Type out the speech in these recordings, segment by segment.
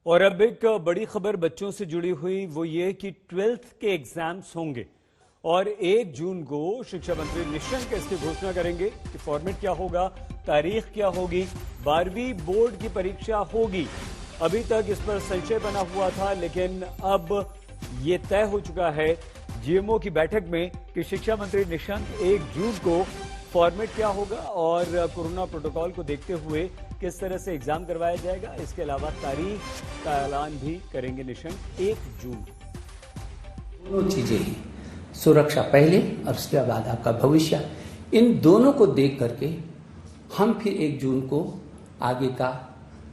और अब एक बड़ी खबर बच्चों से जुड़ी हुई वो ये कि 12th के एग्जाम्स होंगे और 1 जून को शिक्षा मंत्री निशंक इसकी घोषणा करेंगे कि फॉर्मेट क्या होगा, तारीख क्या होगी। 12वीं बोर्ड की परीक्षा होगी। अभी तक इस पर संशय बना हुआ था, लेकिन अब ये तय हो चुका है जीएमओ की बैठक में कि शिक्षा मंत्री निशंक 1 जून को फॉर्मेट क्या होगा और कोरोना प्रोटोकॉल को देखते हुए किस तरह से एग्जाम करवाया जाएगा। इसके अलावा तारीख का ऐलान भी करेंगे निशंक 1 जून। दोनों चीजें हैं, सुरक्षा पहले और उसके बाद आपका भविष्य। इन दोनों को देख करके हम फिर 1 जून को आगे का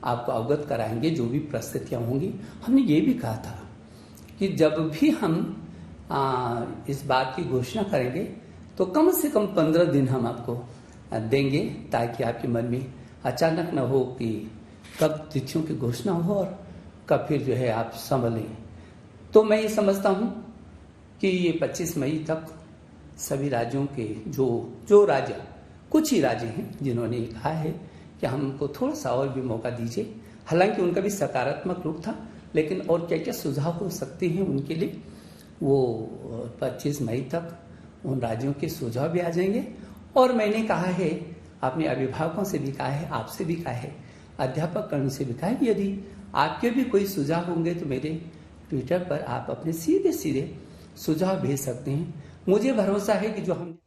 आपको अवगत कराएंगे, जो भी परिस्थितियां होंगी। हमने ये भी कहा था कि जब भी हम इस बात की घोषणा करेंगे तो कम से कम 15 दिन हम आपको देंगे, ताकि आपके मन में अचानक न हो कि कब तिथियों की घोषणा हो और कब फिर जो है आप संभलें। तो मैं ये समझता हूँ कि ये 25 मई तक सभी राज्यों के जो राज्य, कुछ ही राज्य हैं जिन्होंने कहा है कि हमको थोड़ा सा और भी मौका दीजिए। हालांकि उनका भी सकारात्मक रूप था, लेकिन और क्या क्या सुझाव हो सकते हैं उनके लिए, वो 25 मई तक उन राज्यों के सुझाव भी आ जाएंगे। और मैंने कहा है, अपने अभिभावकों से भी कहा है, आपसे भी कहा है, अध्यापक कर्ण से भी कहा है, यदि आपके भी कोई सुझाव होंगे तो मेरे ट्विटर पर आप अपने सीधे सीधे सुझाव भेज सकते हैं। मुझे भरोसा है कि जो हम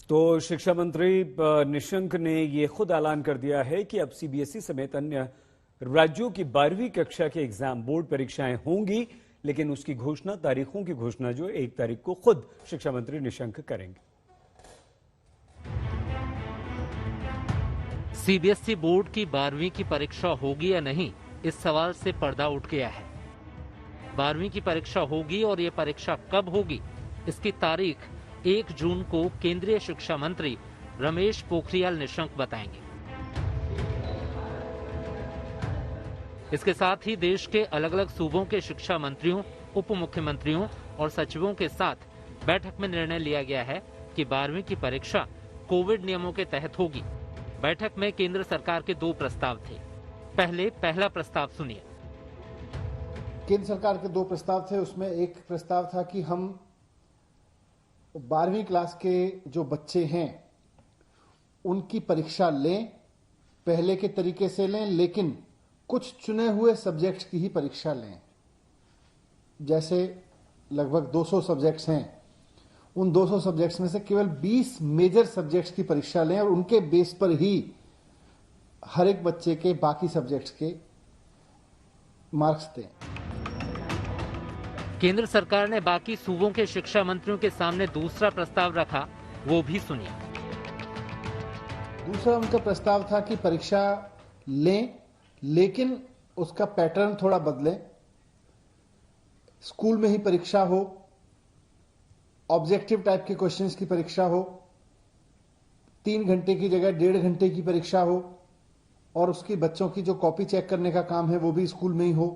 तो शिक्षा मंत्री निशंक ने ये खुद ऐलान कर दिया है कि अब सीबीएसई समेत अन्य राज्यों की 12वीं कक्षा के एग्जाम बोर्ड परीक्षाएं होंगी, लेकिन उसकी घोषणा, तारीखों की घोषणा जो 1 तारीख को खुद शिक्षा मंत्री निशंक करेंगे। सीबीएसई बोर्ड की 12वीं की परीक्षा होगी या नहीं, इस सवाल से पर्दा उठ गया है। 12वीं की परीक्षा होगी और ये परीक्षा कब होगी, इसकी तारीख 1 जून को केंद्रीय शिक्षा मंत्री रमेश पोखरियाल निशंक बताएंगे। इसके साथ ही देश के अलग अलग सूबों के शिक्षा मंत्रियों, उप मुख्यमंत्रियों और सचिवों के साथ बैठक में निर्णय लिया गया है कि 12वीं की परीक्षा कोविड नियमों के तहत होगी। बैठक में केंद्र सरकार के 2 प्रस्ताव थे। पहला प्रस्ताव सुनिए। केंद्र सरकार के 2 प्रस्ताव थे। उसमें एक प्रस्ताव था कि हम 12वीं क्लास के जो बच्चे हैं उनकी परीक्षा लें, पहले के तरीके से लें, लेकिन कुछ चुने हुए सब्जेक्ट्स की ही परीक्षा लें। जैसे लगभग 200 सब्जेक्ट्स हैं, उन 200 सब्जेक्ट्स में से केवल 20 मेजर सब्जेक्ट्स की परीक्षा लें और उनके बेस पर ही हर एक बच्चे के बाकी सब्जेक्ट्स के मार्क्स दें। केंद्र सरकार ने बाकी सूबों के शिक्षा मंत्रियों के सामने दूसरा प्रस्ताव रखा, वो भी सुनिए। दूसरा उनका प्रस्ताव था कि परीक्षा लें, लेकिन उसका पैटर्न थोड़ा बदलें। स्कूल में ही परीक्षा हो, ऑब्जेक्टिव टाइप के क्वेश्चंस की परीक्षा हो, 3 घंटे की जगह 1.5 घंटे की परीक्षा हो, और उसकी बच्चों की जो कॉपी चेक करने का काम है वो भी स्कूल में ही हो।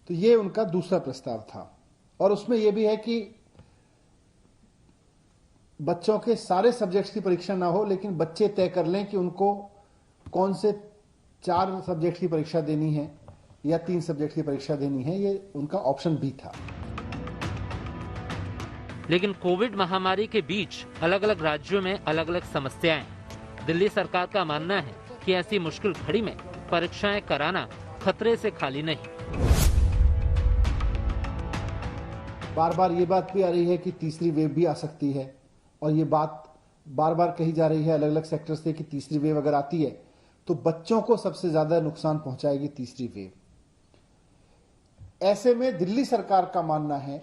तो ये उनका दूसरा प्रस्ताव था। और उसमें यह भी है कि बच्चों के सारे सब्जेक्ट्स की परीक्षा ना हो, लेकिन बच्चे तय कर लें कि उनको कौन से 4 सब्जेक्ट की परीक्षा देनी है या 3 सब्जेक्ट की परीक्षा देनी है। ये उनका ऑप्शन भी था। लेकिन कोविड महामारी के बीच अलग अलग राज्यों में अलग अलग समस्याएं। दिल्ली सरकार का मानना है कि ऐसी मुश्किल घड़ी में परीक्षाएं कराना खतरे से खाली नहीं। बार बार ये बात भी आ रही है कि तीसरी वेव भी आ सकती है, और ये बात बार बार कही जा रही है अलग अलग सेक्टर से कि तीसरी वेव अगर आती है तो बच्चों को सबसे ज्यादा नुकसान पहुंचाएगी तीसरी वेव। ऐसे में दिल्ली सरकार का मानना है,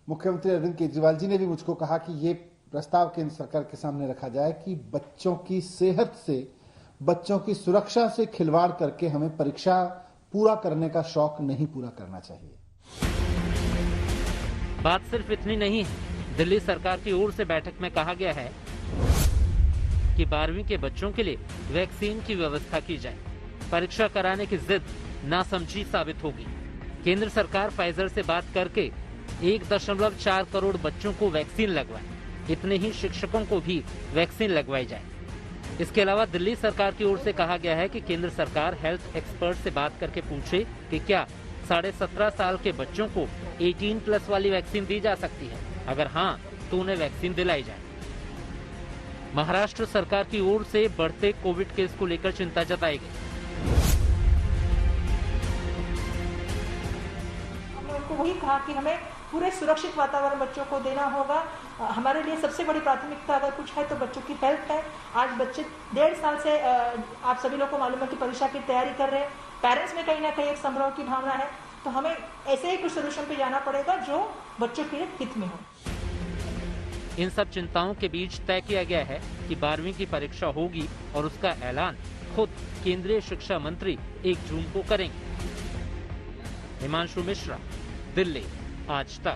मुख्यमंत्री अरविंद केजरीवाल जी ने भी मुझको कहा कि ये प्रस्ताव केंद्र सरकार के सामने रखा जाए कि बच्चों की सेहत से, बच्चों की सुरक्षा से खिलवाड़ करके हमें परीक्षा पूरा करने का शौक नहीं पूरा करना चाहिए। बात सिर्फ इतनी नहीं है। दिल्ली सरकार की ओर से बैठक में कहा गया है कि 12वीं के बच्चों के लिए वैक्सीन की व्यवस्था की जाए। परीक्षा कराने की जिद नासमझी साबित होगी। केंद्र सरकार फाइजर से बात करके 1.4 करोड़ बच्चों को वैक्सीन लगवाए, इतने ही शिक्षकों को भी वैक्सीन लगवाई जाए। इसके अलावा दिल्ली सरकार की ओर से कहा गया है कि केंद्र सरकार हेल्थ एक्सपर्ट से बात करके पूछे कि क्या 17.5 साल के बच्चों को 18+ वाली वैक्सीन दी जा सकती है। अगर हाँ, तो उन्हें वैक्सीन दिलाई जाए। महाराष्ट्र सरकार की ओर से बढ़ते कोविड केस को लेकर चिंता जताई गई। हमने उनको वही कहा कि हमें पूरे सुरक्षित वातावरण बच्चों को देना होगा। हमारे लिए सबसे बड़ी प्राथमिकता अगर कुछ है तो बच्चों की हेल्थ है। आज बच्चे 1.5 साल से आप सभी लोग को मालूम है कि परीक्षा की तैयारी कर रहे हैं। पेरेंट्स में कहीं ना कहीं एक संभ्रम की भावना है, तो हमें ऐसे ही कुछ सोल्यूशन पे जाना पड़ेगा जो बच्चों के हित में हो। इन सब चिंताओं के बीच तय किया गया है कि 12वीं की परीक्षा होगी और उसका ऐलान खुद केंद्रीय शिक्षा मंत्री 1 जून को करेंगे। हिमांशु मिश्रा, दिल्ली, आज तक।